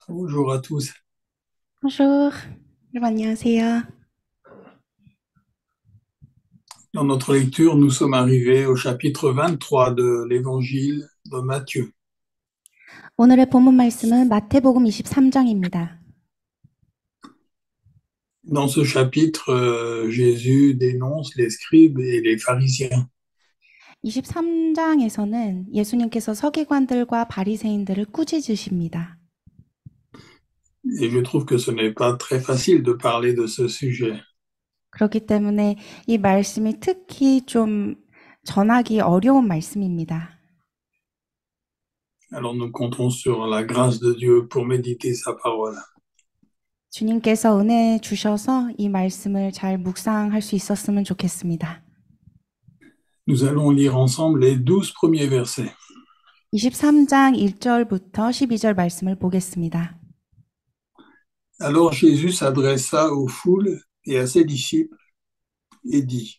Bonjour à tous. Bonjour. 여러분 안녕하세요. Dans notre lecture, nous sommes arrivés au chapitre 23 de l'évangile de Matthieu. 오늘의 본문 말씀은 마태복음 23장입니다. Dans ce chapitre, Jésus dénonce les scribes et les pharisiens. 23장에서는 예수님께서 서기관들과 바리새인들을 꾸짖으십니다. Et je trouve que ce n'est pas très facile de parler de ce sujet. 그렇기 때문에 이 말씀이 특히 좀 전하기 어려운 말씀입니다. Alors nous comptons sur la grâce de Dieu pour méditer sa parole. 주님께서 은혜 주셔서 이 말씀을 잘 묵상할 수 있었으면 좋겠습니다. Nous allons lire ensemble les 12 premiers versets. 23장 1절부터 12절 말씀을 보겠습니다. Alors Jésus s'adressa aux foules et à ses disciples et dit,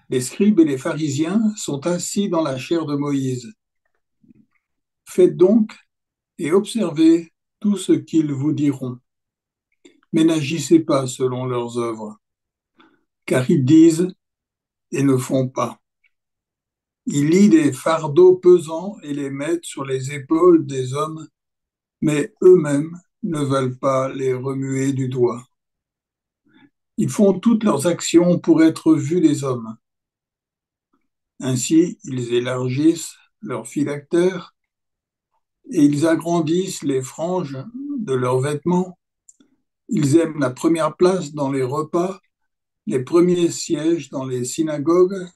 les scribes et les pharisiens sont assis dans la chair de Moïse. Faites donc et observez tout ce qu'ils vous diront, mais n'agissez pas selon leurs œuvres, car ils disent et ne font pas. Ils lient des fardeaux pesants et les mettent sur les épaules des hommes, mais eux-mêmes ne veulent pas les remuer du doigt. Ils font toutes leurs actions pour être vus des hommes. Ainsi, ils élargissent leurs phylactères et ils agrandissent les franges de leurs vêtements. Ils aiment la première place dans les repas, les premiers sièges dans les synagogues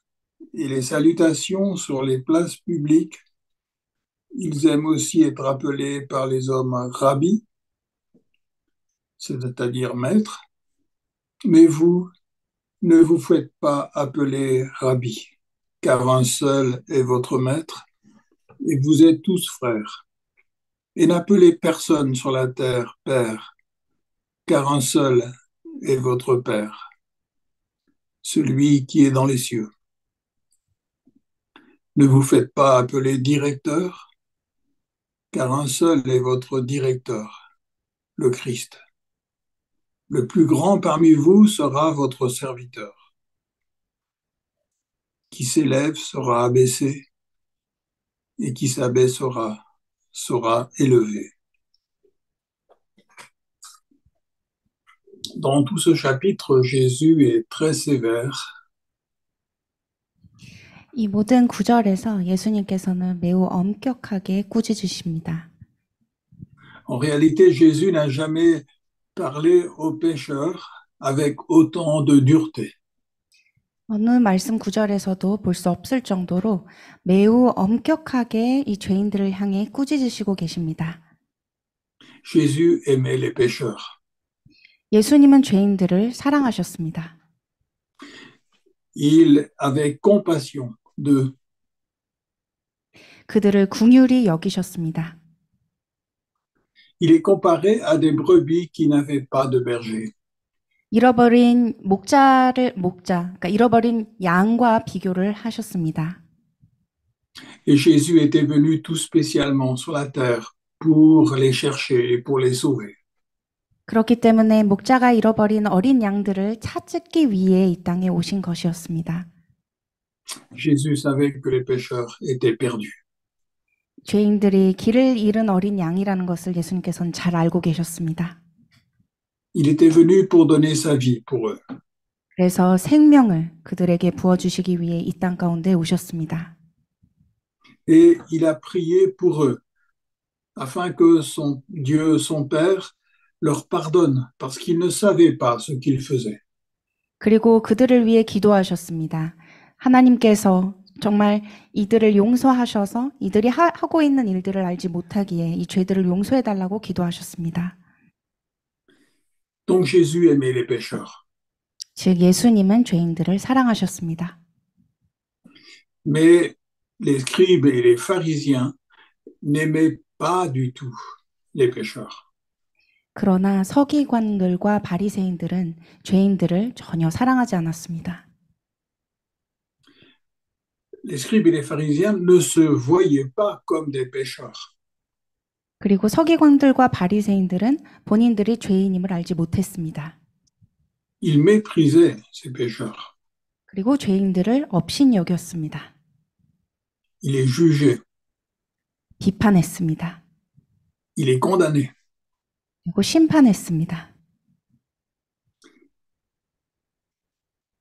et les salutations sur les places publiques. Ils aiment aussi être appelés par les hommes rabbi, c'est-à-dire maître, mais vous ne vous faites pas appeler rabbi, car un seul est votre maître, et vous êtes tous frères. Et n'appelez personne sur la terre père, car un seul est votre Père, celui qui est dans les cieux. Ne vous faites pas appeler directeur, car un seul est votre directeur, le Christ. Le plus grand parmi vous sera votre serviteur. Qui s'élève sera abaissé, et qui s'abaissera sera élevé. Dans tout ce chapitre, Jésus est très sévère. 이 모든 구절에서 예수님께서는 매우 엄격하게 꾸짖으십니다. En réalité, Jésus n'a jamais parlé aux pécheurs avec autant de dureté. 어느 말씀 구절에서도 볼 수 없을 정도로 매우 엄격하게 이 죄인들을 향해 꾸짖으시고 계십니다. Jésus aimait les pécheurs. 예수님은 죄인들을 사랑하셨습니다. Il avait compassion d'eux. 그들을 궁휼히 여기셨습니다. Il est comparé à des brebis qui n'avaient pas de berger. 그러니까 잃어버린 양과 비교를 하셨습니다. Et Jésus était venu tout spécialement sur la terre pour les chercher et pour les sauver. 그렇기 때문에 목자가 잃어버린 어린 양들을 찾기 위해 이 땅에 오신 것이었습니다. Jésus savait que les pécheurs étaient perdus. 죄인들이 길을 잃은 어린 양이라는 것을 예수님께서는 잘 알고 계셨습니다. Il était venu pour donner sa vie pour eux. 그래서 생명을 그들에게 부어주시기 위해 이 땅 가운데 오셨습니다. Et il a prié pour eux, afin que son Dieu, son Père, leur pardonne, parce qu'ils ne savaient pas ce qu'ils faisaient. 그리고 그들을 위해 기도하셨습니다. 하나님께서 정말 이들을 용서하셔서 이들이 하고 있는 일들을 알지 못하기에 이 죄들을 용서해달라고 기도하셨습니다. Donc Jésus aimait les pécheurs. 즉 예수님은 죄인들을 사랑하셨습니다. Mais les scribes et les pharisiens n'aimaient pas du tout les pécheurs. 그러나 서기관들과 바리새인들은 죄인들을 전혀 사랑하지 않았습니다. Les scribes et les pharisiens ne se voyaient pas comme des pécheurs. 그리고 서기관들과 바리새인들은 본인들이 죄인임을 알지 못했습니다. Ils méprisaient ces pécheurs. 그리고 죄인들을 업신 여겼습니다. Ils les jugeaient. 비판했습니다. Ils les condamnaient. 그리고 심판했습니다.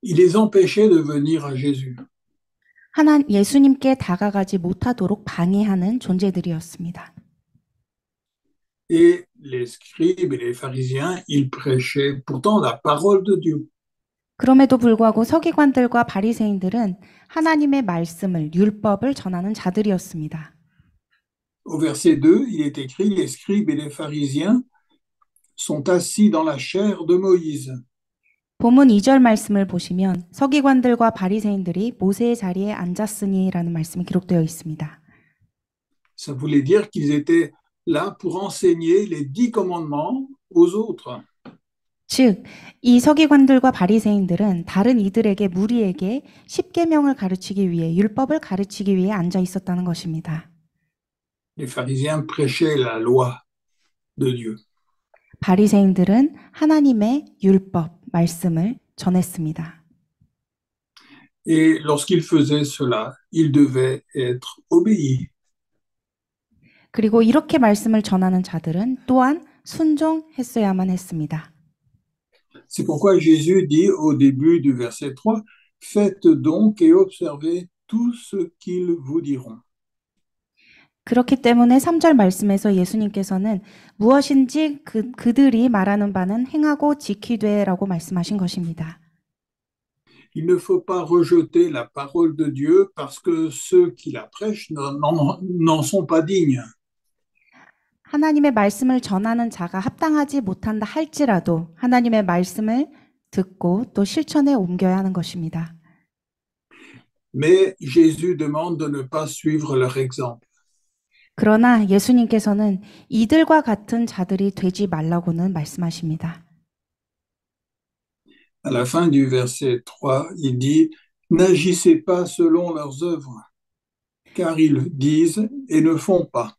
Ils les empêchaient de venir à Jésus. 예수님께 다가가지 못하도록 방해하는 존재들이었습니다. Et les scribes et les pharisiens, ils prêchaient pourtant la parole de Dieu. 그럼에도 불구하고 서기관들과 바리새인들은 하나님의 말씀을, 율법을 전하는 자들이었습니다. Au verset 2, il est écrit, les scribes et les pharisiens sont assis dans la chair de Moïse. 본문 2절 말씀을 보시면 서기관들과 바리새인들이 모세의 자리에 앉았으니라는 말씀이 기록되어 있습니다. Ça voulait dire qu'ils étaient là pour enseigner les 10 commandements aux autres. 즉, 이 서기관들과 바리새인들은 다른 이들에게 무리에게 십계명을 가르치기 위해 율법을 가르치기 위해 앉아 있었다는 것입니다. Les pharisiens prêchaient la loi de Dieu. 바리새인들은 하나님의 율법, 말씀을 전했습니다. Et lorsqu'ils faisaient cela, ils devaient être obéis. 그리고 이렇게 말씀을 전하는 자들은 또한 순종했어야만 했습니다. C'est pourquoi Jésus dit au début du verset 3, faites donc et observez tout ce qu'ils vous diront. 그렇기 때문에 3절 말씀에서 예수님께서는 무엇인지 그들이 말하는 바는 행하고 지키되라고 말씀하신 것입니다. Il ne faut pas rejeter la parole de Dieu parce que ceux qui la prêchent n'en sont pas dignes. 하나님의 말씀을 전하는 자가 합당하지 못한다 할지라도 하나님의 말씀을 듣고 또 실천에 옮겨야 하는 것입니다. Mais Jésus demande de ne pas suivre leur exemple. 그러나 예수님께서는 이들과 같은 자들이 되지 말라고는 말씀하십니다. À la fin du verset 3, il dit, n'agissez pas selon leurs œuvres, car ils disent et ne font pas.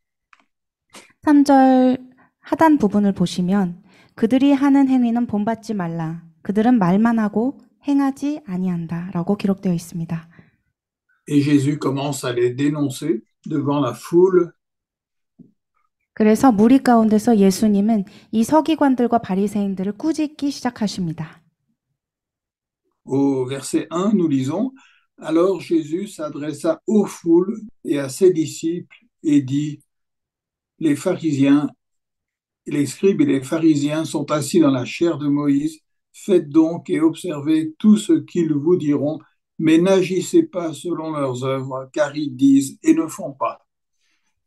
3절 하단 부분을 보시면 그들이 하는 행위는 본받지 말라. 그들은 말만 하고 행하지 아니한다라고 기록되어 있습니다. Et Jésus commence à les dénoncer devant la foule. 그래서 무리 가운데서 예수님은 이 서기관들과 바리새인들을 꾸짖기 시작하십니다. Au verset 1, nous lisons, alors Jésus s'adressa aux foules et à ses disciples et dit, les pharisiens, les scribes et les pharisiens sont assis dans la chair de Moïse, faites donc et observez tout ce qu'ils vous diront, mais n'agissez pas selon leurs œuvres, car ils disent et ne font pas.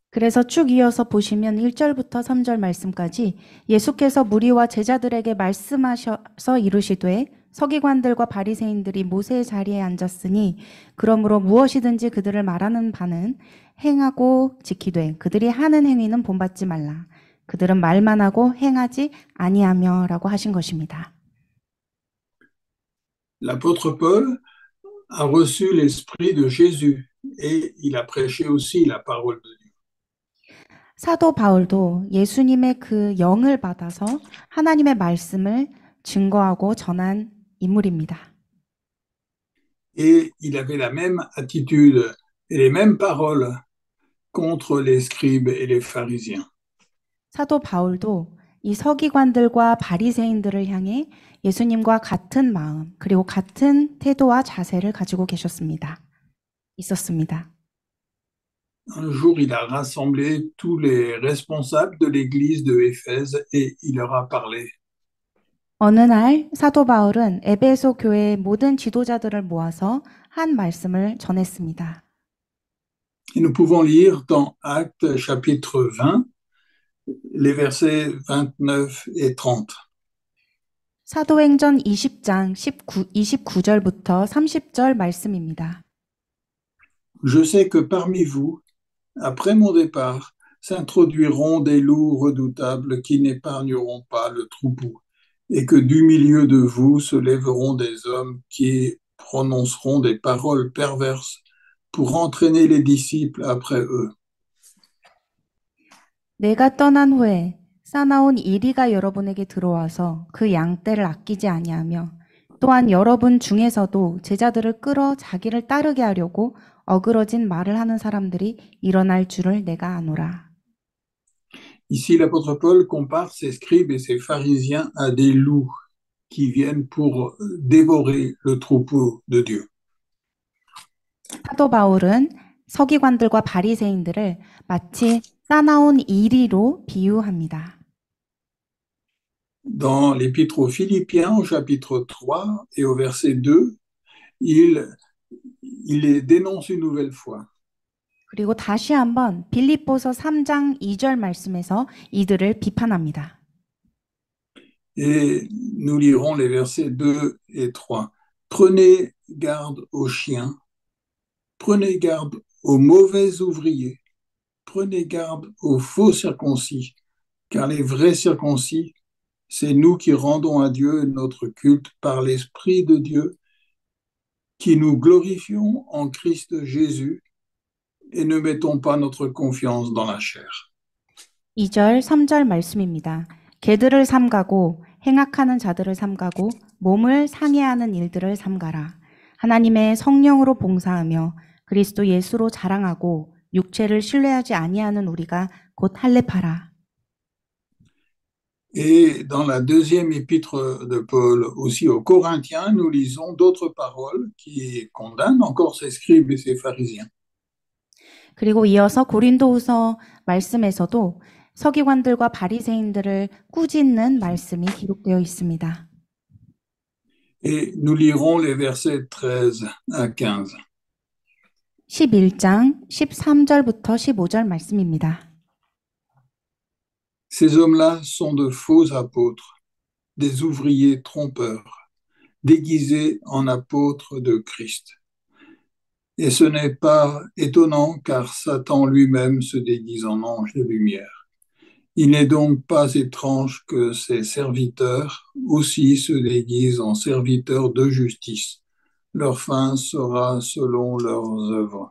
그래서 쭉 이어서 보시면 1절부터 3절 말씀까지 예수께서 무리와 제자들에게 말씀하셔서 이르시되 서기관들과 바리새인들이 모세의 자리에 앉았으니 그러므로 무엇이든지 그들을 말하는 바는 행하고 지키되 그들이 하는 행위는 본받지 말라. 그들은 말만 하고 행하지 아니하며라고 하신 것입니다. L'apôtre Paul a reçu l'esprit de Jésus et il a prêché aussi la parole de Dieu. 사도 바울도 예수님의 그 영을 받아서 하나님의 말씀을 증거하고 전한 인물입니다. Et il avait la même attitude et les mêmes paroles contre les scribes et les pharisiens. 사도 바울도 이 서기관들과 바리새인들을 향해 예수님과 같은 마음 그리고 같은 태도와 자세를 가지고 있었습니다. Un jour, il a rassemblé tous les responsables de l'église de Éphèse et il leur a parlé. 어느 날 사도 바울은 에베소 교회의 모든 지도자들을 모아서 한 말씀을 전했습니다. Et nous pouvons lire dans Actes chapitre 20, les versets 29 et 30. 사도행전 20장 29절부터 30절 말씀입니다. Je sais que parmi vous, après mon départ, s'introduiront des loups redoutables qui n'épargneront pas le troupeau, et que du milieu de vous se lèveront des hommes qui prononceront des paroles perverses pour entraîner les disciples après eux. 내가 떠난 후에 싸나온 이리가 여러분에게 들어와서 그 양떼를 아끼지 아니하며 또한 여러분 중에서도 제자들을 끌어 자기를 따르게 하려고 어그러진 말을 하는 사람들이 일어날 줄을 내가 아노라. Ici, l'apôtre Paul compare ces scribes et ces pharisiens à des loups qui viennent pour dévorer le troupeau de Dieu. 사도 바울은 서기관들과 바리새인들을 마치 싸나온 이리로 비유합니다. Dans l'épître aux Philippiens, au chapitre 3 et au verset 2, il les dénonce une nouvelle fois. 그리고 다시 한번 빌립보서 3장 2절 말씀에서 이들을 비판합니다. Et nous lirons les versets 2 et 3. Prenez garde aux chiens, prenez garde aux mauvais ouvriers, prenez garde aux faux circoncis, car les vrais circoncis, c'est nous qui rendons à Dieu notre culte par l'Esprit de Dieu, qui nous glorifions en Christ Jésus et ne mettons pas notre confiance dans la chair. 2절, 3절 말씀입니다. 개들을 삼가고 행악하는 자들을 삼가고 몸을 상해하는 일들을 삼가라. 하나님의 성령으로 봉사하며 그리스도 예수로 자랑하고 육체를 신뢰하지 아니하는 우리가 곧 할례파라. Et dans la deuxième épître de Paul aussi aux Corinthiens, nous lisons d'autres paroles qui condamnent encore ces scribes et ces pharisiens. 그리고 이어서 고린도후서 말씀에서도 서기관들과 바리새인들을 꾸짖는 말씀이 기록되어 있습니다. Et nous lirons les versets 13 à 15. 11장 13절부터 15절 말씀입니다. Ces hommes-là sont de faux apôtres, des ouvriers trompeurs, déguisés en apôtres de Christ. Et ce n'est pas étonnant car Satan lui-même se déguise en ange de lumière. Il n'est donc pas étrange que ses serviteurs aussi se déguisent en serviteurs de justice. Leur fin sera selon leurs œuvres.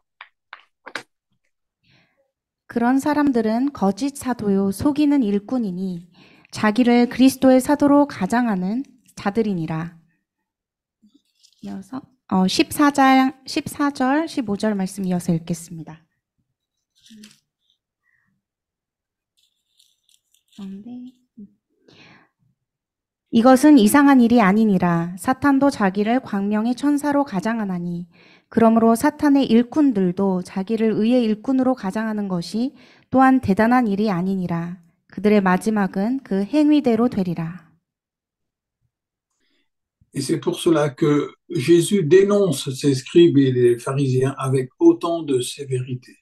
그런 사람들은 거짓 사도요 속이는 일꾼이니 자기를 그리스도의 사도로 가장하는 자들이니라. 이어서 14절, 15절 말씀 이어서 읽겠습니다. 이것은 이상한 일이 아니니라. 사탄도 자기를 광명의 천사로 가장하나니 그러므로 사탄의 일꾼들도 자기를 의의 일꾼으로 가장하는 것이 또한 대단한 일이 아니니라. 그들의 마지막은 그 행위대로 되리라. Et c'est pour cela que Jésus dénonce ces scribes et les pharisiens avec autant de sévérité.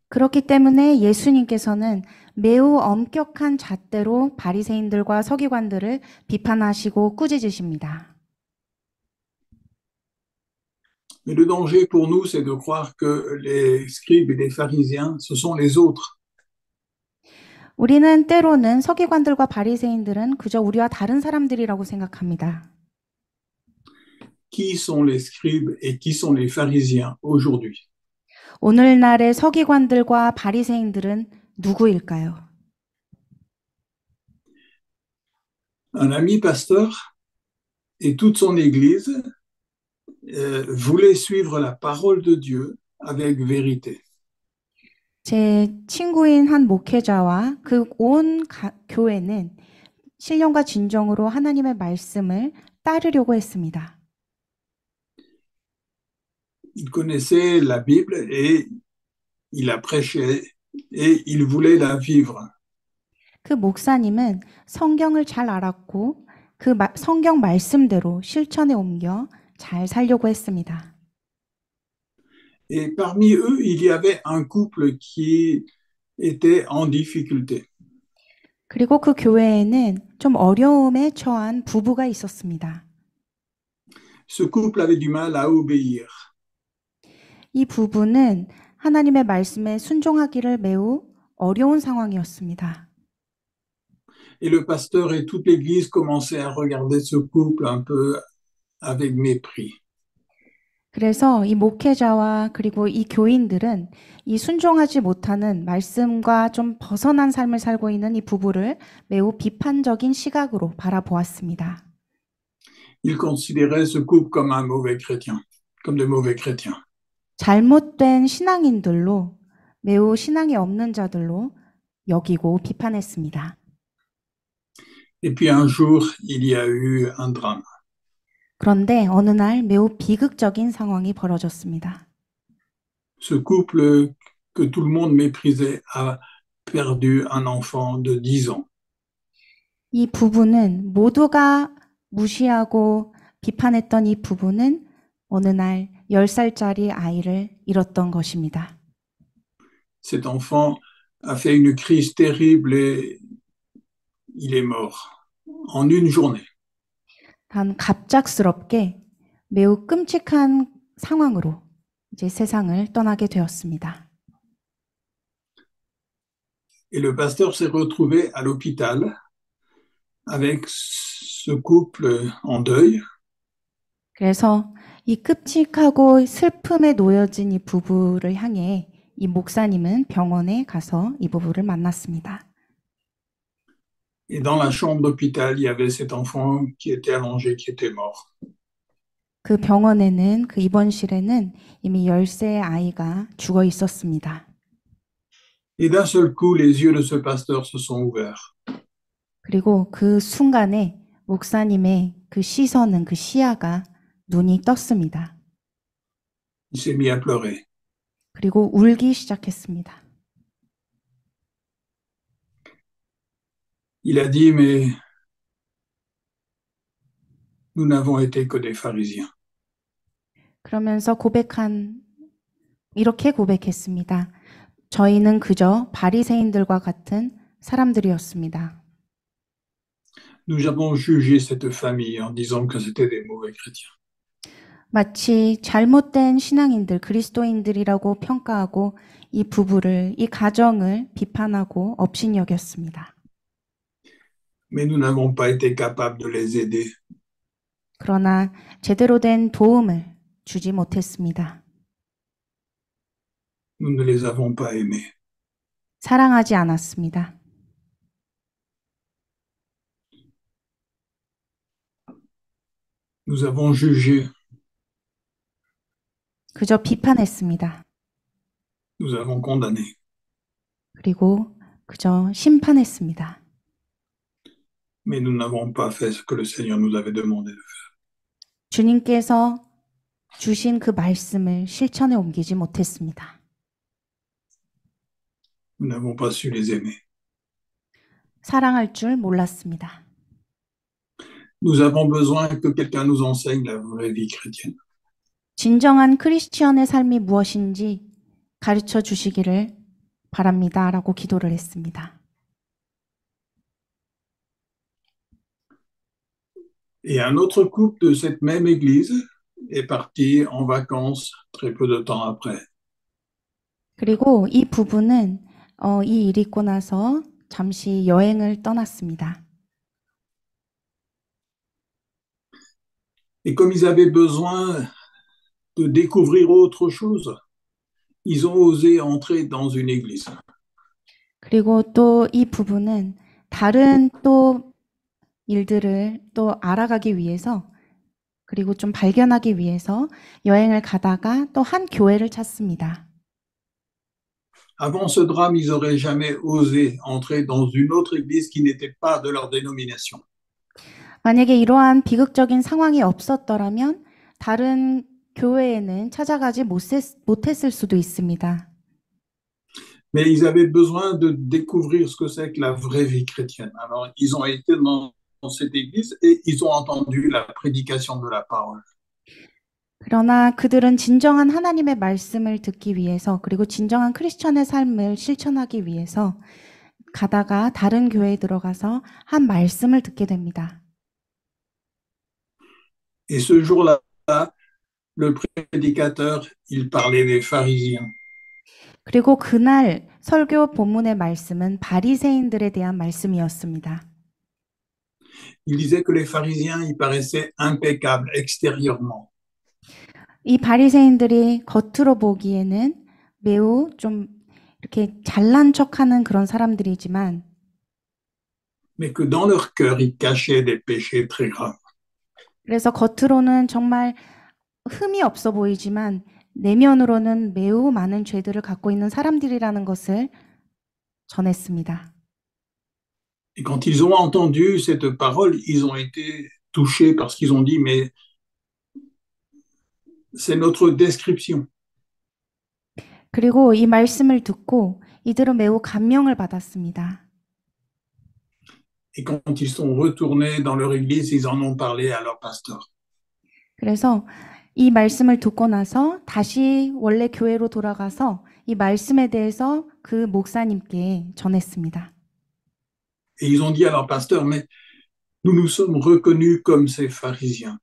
그렇기 때문에 예수님께서는 매우 엄격한 잣대로 바리새인들과 서기관들을 비판하시고 꾸짖으십니다. Mais le danger pour nous, c'est de croire que les scribes et les pharisiens, ce sont les autres. 우리는 때로는 서기관들과 바리새인들은 그저 우리와 다른 사람들이라고 생각합니다. Qui sont les scribes et qui sont les pharisiens aujourd'hui? 오늘날의 서기관들과 바리새인들은 누구일까요? Un ami pasteur et toute son église voulaient suivre la parole de Dieu avec vérité. 제 친구인 한 목회자와 그 온 교회는 신령과 진정으로 하나님의 말씀을 따르려고 했습니다. Il connaissait la Bible et il la prêchait et il voulait la vivre. 그 목사님은 성경을 잘 알았고 그 성경 말씀대로 실천에 옮겨 잘 살려고 했습니다. Et parmi eux, il y avait un couple qui était en difficulté. 그리고 그 교회에는 좀 어려움에 처한 부부가 있었습니다. Ce couple avait du mal à obéir. 이 부부는 하나님의 말씀에 순종하기를 매우 어려운 상황이었습니다. Et le pasteur et toute l'église commençaient à regarder ce couple un peu avec mépris. 그래서 이 목회자와 그리고 이 교인들은 이 순종하지 못하는 말씀과 좀 벗어난 삶을 살고 있는 이 부부를 매우 비판적인 시각으로 바라보았습니다. Ils considéraient ce couple comme un mauvais chrétien, comme de mauvais chrétiens. 잘못된 신앙인들로 매우 신앙이 없는 자들로 여기고 비판했습니다. Et puis un jour, il y a eu un drame. 그런데 어느 날 매우 비극적인 상황이 벌어졌습니다. Ce couple que tout le monde méprisait a perdu un enfant de 10 ans. 이 부부는 모두가 무시하고 비판했던 이 부부는 어느 날 10살짜리 아이를 잃었던 것입니다. Cet enfant a fait une crise terrible et il est mort en une journée. 단 갑작스럽게 매우 끔찍한 상황으로 이제 세상을 떠나게 되었습니다. Et le pasteur s'est retrouvé à l'hôpital avec ce couple en deuil. 그래서 이 끔찍하고 슬픔에 놓여진 이 부부를 향해 이 목사님은 병원에 가서 이 부부를 만났습니다. Et dans la chambre d'hôpital, il y avait cet enfant qui était allongé, qui était mort. 그 병원에는 그 입원실에는 이미 10세의 아이가 죽어 있었습니다. Et d'un seul coup, les yeux de ce pasteur se sont ouverts. 그리고 그 순간에 목사님의 그 시선은 그 시야가 눈이 떴습니다. Il s'est mis à pleurer. 그리고 울기 시작했습니다. Il a dit, mais nous n'avons été que des pharisiens. 그러면서 이렇게 고백했습니다. 저희는 그저 바리새인들과 같은 사람들이었습니다. Nous avons jugé cette famille en disant que c'était des mauvais chrétiens. 마치 잘못된 신앙인들, 그리스도인들이라고 평가하고 이 부부를, 이 가정을 비판하고 업신여겼습니다. Mais nous n'avons pas été capables de les aider. 그러나 제대로 된 도움을 주지 못했습니다. Nous ne les avons pas aimés. 사랑하지 않았습니다. Nous avons jugé. 그저 비판했습니다. Nous avons condamné. 그리고 그저 심판했습니다. Mais nous n'avons pas fait ce que le Seigneur nous avait demandé de faire. 주님께서 주신 그 말씀을 실천에 옮기지 못했습니다. Nous n'avons pas su les aimer. 사랑할 줄 몰랐습니다. Nous avons besoin que quelqu'un nous enseigne la vraie vie chrétienne. 진정한 크리스티언의 삶이 무엇인지 가르쳐 주시기를 바랍니다. 라고 기도를 했습니다. Et un autre couple de cette même église est parti en vacances très peu de temps après. 그리고 이 부부는 이 일이 있고 나서 잠시 여행을 떠났습니다. Et comme ils avaient besoin de découvrir autre chose, ils ont osé entrer dans une église. 그리고 또 이 부부는 다른 또 일들을 또 알아가기 위해서 그리고 좀 발견하기 위해서 여행을 가다가 또 한 교회를 찾습니다. Avant ce drame, ils n'auraient jamais osé entrer dans une autre église qui n'était pas de leur dénomination. 만약에 이러한 비극적인 상황이 없었더라면 다른 교회에는 찾아가지 못했을 수도 있습니다. Mais ils avaient besoin de découvrir ce que c'est que la vraie vie chrétienne. Alors, ils ont été dans cette église et ils ont entendu la prédication de la parole. 그러나 그들은 진정한 하나님의 말씀을 듣기 위해서 그리고 진정한 크리스천의 삶을 실천하기 위해서 가다가 다른 교회에 들어가서 한 말씀을 듣게 됩니다. Et ce jour-là, le prédicateur, il parlait des pharisiens. 그리고 그날 설교 본문의 말씀은 바리새인들에 대한 말씀이었습니다. Il disait que les pharisiens, ils paraissaient impeccables extérieurement. 이 바리새인들이 겉으로 보기에는 매우 좀 이렇게 잘난 척하는 그런 사람들이지만 mais que dans leur cœur, ils cachaient des péchés très graves. 그래서 겉으로는 정말 흠이 없어 보이지만 내면으로는 매우 많은 죄들을 갖고 있는 사람들이라는 것을 전했습니다. Et quand ils ont entendu cette parole, ils ont été touchés parce qu'ils ont dit, mais c'est notre description. 그리고 이 말씀을 듣고 이들은 매우 감명을 받았습니다. Et quand ils sont retournés dans leur église, ils en ont parlé à leur pasteur. 그래서 이 말씀을 듣고 나서 다시 원래 교회로 돌아가서 이 말씀에 대해서 그 목사님께 전했습니다. Et ils ont dit à leur pasteur, mais nous nous sommes reconnus comme ces pharisiens.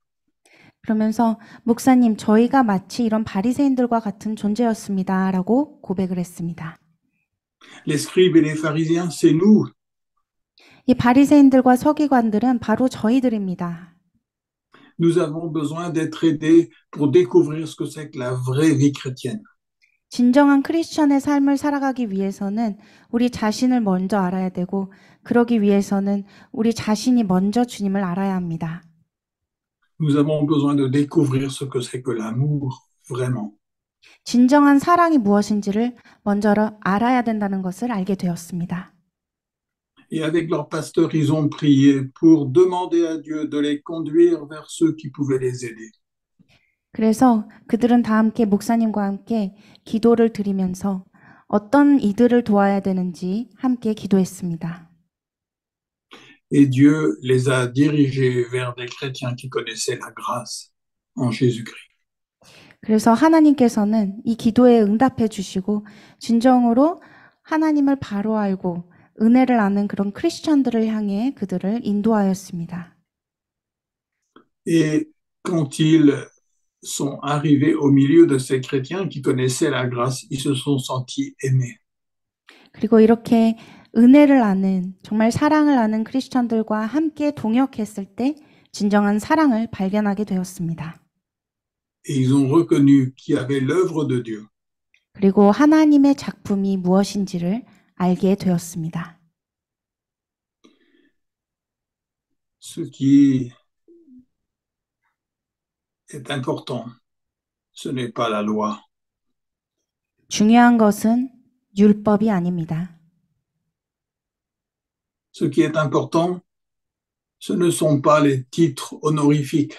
그러면서 목사님, 저희가 마치 이런 바리새인들과 같은 존재였습니다라고 고백을 했습니다. Les scribes et les pharisiens, c'est nous. 이 바리새인들과 서기관들은 바로 저희들입니다. Nous avons besoin d'être aidés pour découvrir ce que c'est que la vraie vie chrétienne. 진정한 크리스천의 삶을 살아가기 위해서는 우리 자신을 먼저 알아야 되고 그러기 위해서는 우리 자신이 먼저 주님을 알아야 합니다. Nous avons besoin de découvrir ce que c'est que l'amour, vraiment. 진정한 사랑이 무엇인지를 먼저 알아야 된다는 것을 알게 되었습니다. Et avec leur pasteur, ils ont prié pour demander à Dieu de les conduire vers ceux qui pouvaient les aider. 그래서 그들은 다 함께 목사님과 함께 기도를 드리면서 어떤 이들을 도와야 되는지 함께 기도했습니다. Et Dieu les a dirigés vers des chrétiens qui connaissaient la grâce en Jésus-Christ. 그래서 하나님께서는 이 기도에 응답해 주시고 진정으로 하나님을 바로 알고 은혜를 아는 그런 크리스천들을 향해 그들을 인도하였습니다. Et quand ils sont arrivés au milieu de ces chrétiens qui connaissaient la grâce, ils se sont sentis aimés. 그리고 이렇게 은혜를 아는 정말 사랑을 아는 크리스천들과 함께 동역했을 때 진정한 사랑을 발견하게 되었습니다. Et ils ont reconnu qu'il y avait l'œuvre de Dieu. 그리고 하나님의 작품이 무엇인지를 알게 되었습니다. Ce qui est important, ce n'est pas la loi. 중요한 것은 율법이 아닙니다. Ce qui est important, ce ne sont pas les titres honorifiques.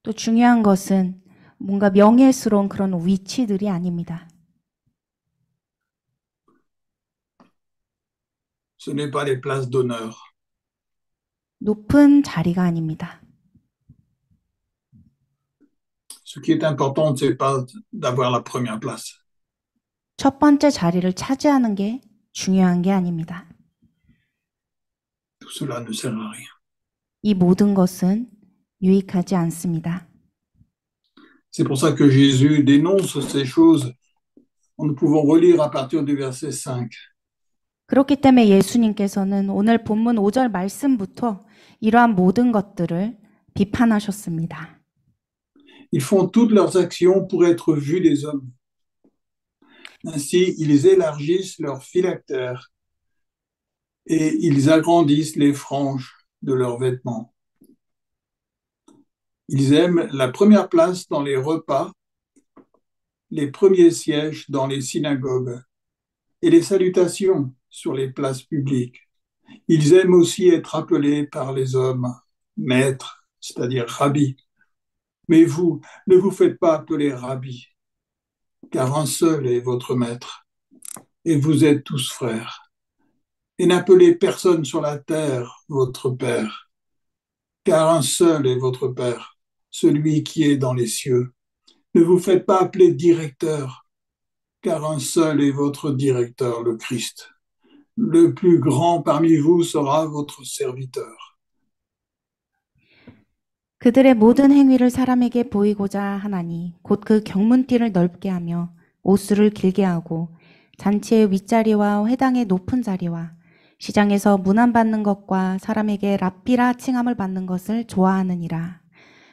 또 중요한 것은 뭔가 명예스러운 그런 위치들이 아닙니다. Ce n'est pas les places d'honneur. 높은 자리가 아닙니다. Ce qui est important, c'est pas d'avoir la première place. 첫 번째 자리를 차지하는 게 중요한 게 아닙니다. Tout cela ne sert à rien. 이 모든 것은 유익하지 않습니다. C'est pour ça que Jésus dénonce ces choses. Nous pouvons relire à partir du verset 5. 그렇기 때문에 예수님께서는 오늘 본문 5절 말씀부터 이러한 모든 것들을 비판하셨습니다. Ils font toutes leurs actions pour être vus des hommes. Ainsi, ils élargissent leurs phylactères et ils agrandissent les franges de leurs vêtements. Ils aiment la première place dans les repas, les premiers sièges dans les synagogues et les salutations sur les places publiques. Ils aiment aussi être appelés par les hommes maîtres, c'est-à-dire rabbi. Mais vous, ne vous faites pas appeler rabbi, car un seul est votre maître, et vous êtes tous frères. Et n'appelez personne sur la terre votre père, car un seul est votre père, celui qui est dans les cieux. Ne vous faites pas appeler directeur, car un seul est votre directeur, le Christ. Le plus grand parmi vous sera votre serviteur. 그들의 모든 행위를 사람에게 보이고자 하나니 곧 그 경문띠를 넓게 하며 옷수를 길게 하고 잔치의 윗자리와 회당의 높은 자리와 시장에서 문안받는 것과 사람에게 랍비라 칭함을 받는 것을 좋아하느니라.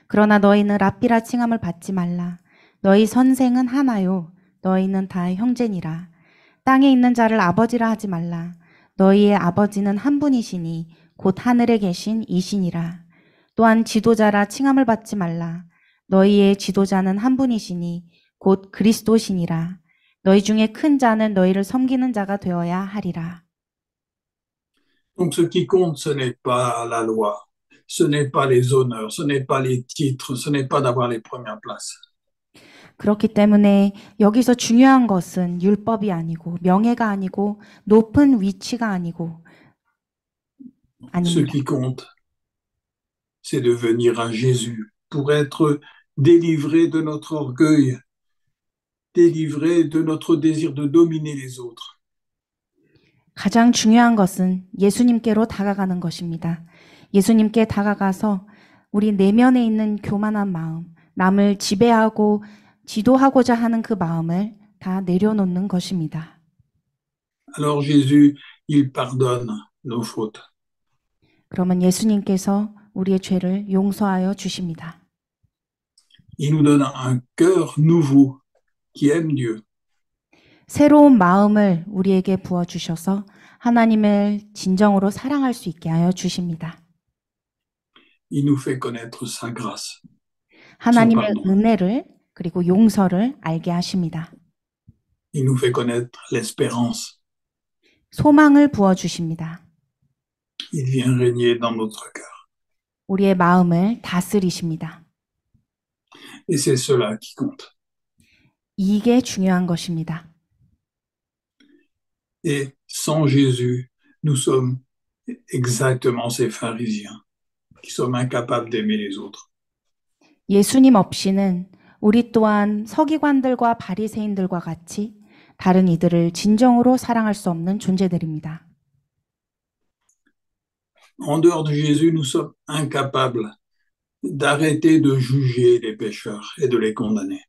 그러나 너희는 랍비라 칭함을 받지 말라. 너희 선생은 하나요. 너희는 다 형제니라. 땅에 있는 자를 아버지라 하지 말라. 너희의 아버지는 한 분이시니 곧 하늘에 계신 이신이라. 또한 지도자라 칭함을 받지 말라. 너희의 지도자는 한 분이시니 곧 그리스도시니라. 너희 중에 큰 자는 너희를 섬기는 자가 되어야 하리라. Donc ce qui compte, ce n'est pas la loi, ce n'est pas les honneurs, ce n'est pas les titres, ce n'est pas d'avoir les premières places. 그렇기 때문에 여기서 중요한 것은 율법이 아니고 명예가 아니고 높은 위치가 아니고 Ce 아닙니다. qui compte, c'est de venir à Jésus pour être délivré de notre orgueil, délivré de notre désir de dominer les autres. 가장 중요한 것은 예수님께로 다가가는 것입니다. 예수님께 다가가서 우리 내면에 있는 교만한 마음, 남을 지배하고 지도하고자 하는 그 마음을 다 내려놓는 것입니다. Alors Jésus, il pardonne nos fautes. 그러면 예수님께서 우리의 죄를 용서하여 주십니다. Il nous donne un cœur nouveau qui aime Dieu. 새로운 마음을 우리에게 부어주셔서 하나님을 진정으로 사랑할 수 있게 하여 주십니다. Il nous fait connaître sa grâce, son 하나님의 pardon. 은혜를 그리고 용서를 알게 하십니다. Il nous fait connaître l'espérance. 소망을 부어주십니다. Il vient régner dans notre cœur. 우리의 마음을 다스리십니다. Et c'est cela qui compte. 이게 중요한 것입니다. Et sans Jésus, nous sommes exactement ces pharisiens qui sommes incapables d'aimer les autres. 예수님 없이는 우리 또한 서기관들과 바리새인들과 같이 다른 이들을 진정으로 사랑할 수 없는 존재들입니다. En dehors de Jésus, nous sommes incapables d'arrêter de juger les pécheurs et de les condamner.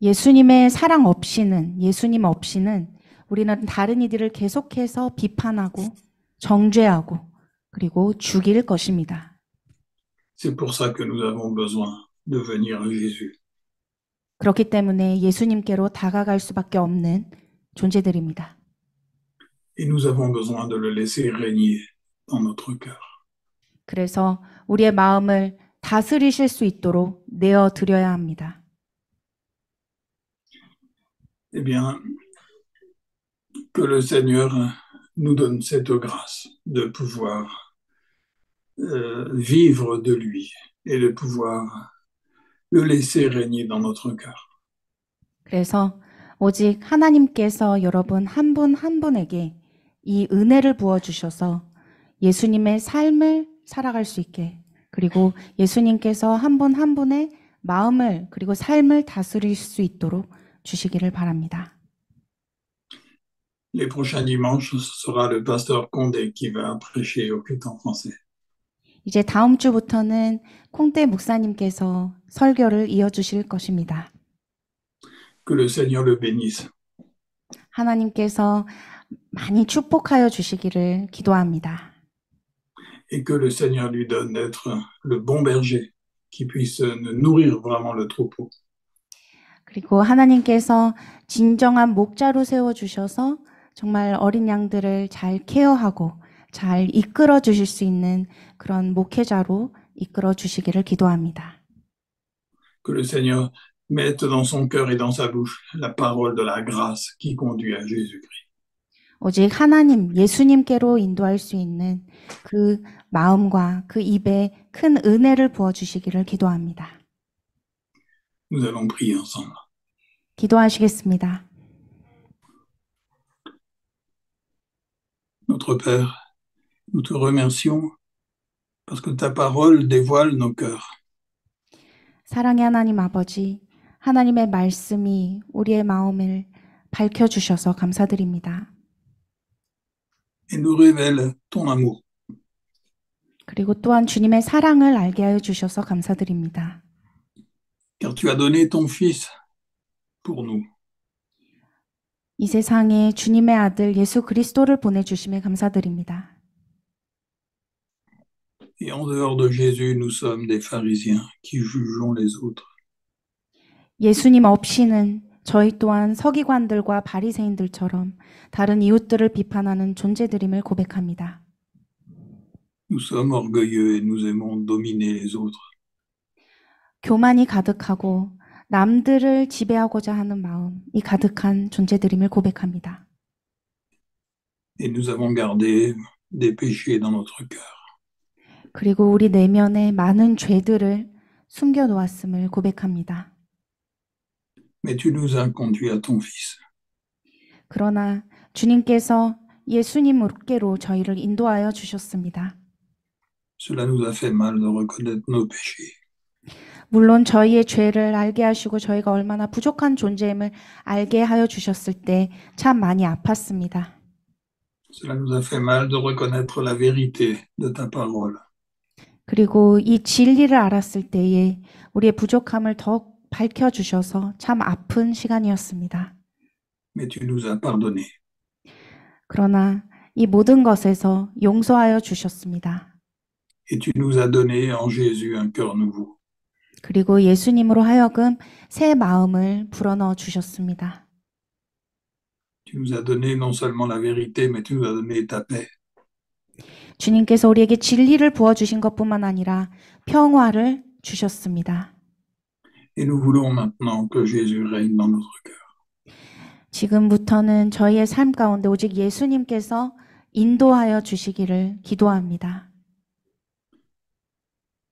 예수님의 사랑 없이는, 예수님 없이는 우리는 다른 이들을 계속해서 비판하고 정죄하고 그리고 죽일 것입니다. C'est pour ça que nous avons besoin de venir à Jésus. 그렇기 때문에 예수님께로 다가갈 수밖에 없는 존재들입니다. Et nous avons besoin de le laisser régner dans notre cœur. 그래서 우리의 마음을 다스리실 수 있도록 내어 드려야 합니다. Eh bien, que le Seigneur nous donne cette grâce de pouvoir vivre de lui et de pouvoir le laisser régner dans notre cœur. 그래서 오직 하나님께서 여러분 한 분 한 분에게 이 은혜를 부어주셔서 예수님의 삶을 살아갈 수 있게 그리고 예수님께서 한 분 한 분의 마음을 그리고 삶을 다스릴 수 있도록 주시기를 바랍니다. Les prochains dimanches, ce sera le pasteur Condé qui va prêcher au culte en français. 이제 다음 주부터는 콩떼 목사님께서 설교를 이어주실 것입니다. Que le Seigneur le bénisse. 하나님께서 많이 축복하여 주시기를 기도합니다. Et que le Seigneur lui donne d'être le bon berger qui puisse nourrir vraiment le troupeau. 그리고 하나님께서 진정한 목자로 세워주셔서 정말 어린 양들을 잘 케어하고 잘 이끌어 주실 수 있는 그런 목회자로 이끌어 주시기를 기도합니다. Que le Seigneur mette dans son cœur et dans sa bouche la parole de la grâce qui conduit à Jésus-Christ. 오직 하나님, 예수님께로 인도할 수 있는 그 마음과 그 입에 큰 은혜를 부어주시기를 기도합니다. Nous allons prier ensemble. 기도하시겠습니다. Notre Père, nous te remercions parce que ta parole dévoile nos cœurs. 사랑의 하나님 아버지, 하나님의 말씀이 우리의 마음을 밝혀주셔서 감사드립니다. Et nous révèle ton amour. 그리고 또한 주님의 사랑을 알게 하여 주셔서 감사드립니다. Car tu as donné ton Fils pour nous. 이 세상에 주님의 아들 예수 그리스도를 보내주심에 감사드립니다. Et en dehors de Jésus, nous sommes des pharisiens qui jugeons les autres. 예수님 없이는 저희 또한 서기관들과 바리새인들처럼 다른 이웃들을 비판하는 존재들임을 고백합니다. Nous sommes orgueilleux et nous aimons dominer les autres. 교만이 가득하고 남들을 지배하고자 하는 마음이 가득한 존재들임을 고백합니다. Et nous avons gardé des péchés dans notre cœur. 그리고 우리 내면에 많은 죄들을 숨겨놓았음을 고백합니다. Mais tu nous as conduits à ton Fils. 그러나 주님께서 예수님께로 저희를 인도하여 주셨습니다. Cela nous a fait mal de reconnaître nos péchés. 물론 저희의 죄를 알게 하시고 저희가 얼마나 부족한 존재임을 알게 하여 주셨을 때 참 많이 아팠습니다. Cela nous a fait mal de reconnaître la vérité de ta parole. 그리고 이 진리를 알았을 때에 우리의 부족함을 더욱 밝혀주셔서 참 아픈 시간이었습니다. Mais tu nous as pardonné. 그러나 이 모든 것에서 용서하여 주셨습니다. Et tu nous as donné en Jésus un cœur nouveau. 그리고 예수님으로 하여금 새 마음을 불어넣어 주셨습니다. Tu nous as donné non seulement la vérité, mais tu nous as donné ta paix. 주님께서 우리에게 진리를 부어주신 것뿐만 아니라 평화를 주셨습니다. Et nous voulons maintenant que Jésus règne dans notre cœur. 지금부터는 저희의 삶 가운데 오직 예수님께서 인도하여 주시기를 기도합니다.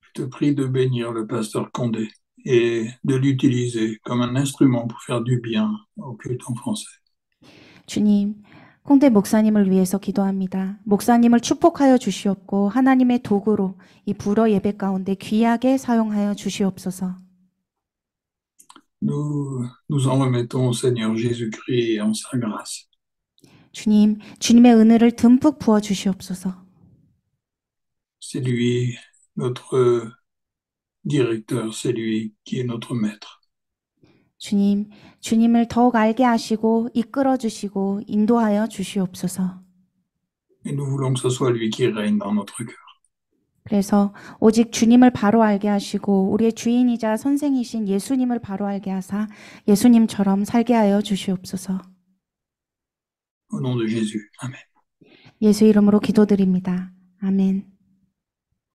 Je te prie de bénir le pasteur Condé et de l'utiliser comme un instrument pour faire du bien au culte en français. 주님, 콩대 목사님을 위해서 기도합니다. 목사님을 축복하여 주시옵고 하나님의 도구로 이 불어 예배 가운데 귀하게 사용하여 주시옵소서. Nous en remettons au Seigneur Jésus-Christ et en sa grâce. 주님, 주님의 은혜를 듬뿍 부어 주시옵소서. C'est lui notre directeur, c'est lui qui est notre maître. 주님, 주님을 더욱 알게 하시고 이끌어 주시고 인도하여 주시옵소서. Et nous voulons que ce soit lui qui règne dans notre cœur. 그래서 오직 주님을 바로 알게 하시고 우리의 주인이자 선생이신 예수님을 바로 알게 하사 예수님처럼 살게 하여 주시옵소서. Au nom de Jésus. Amen. 예수 이름으로 기도드립니다. 아멘.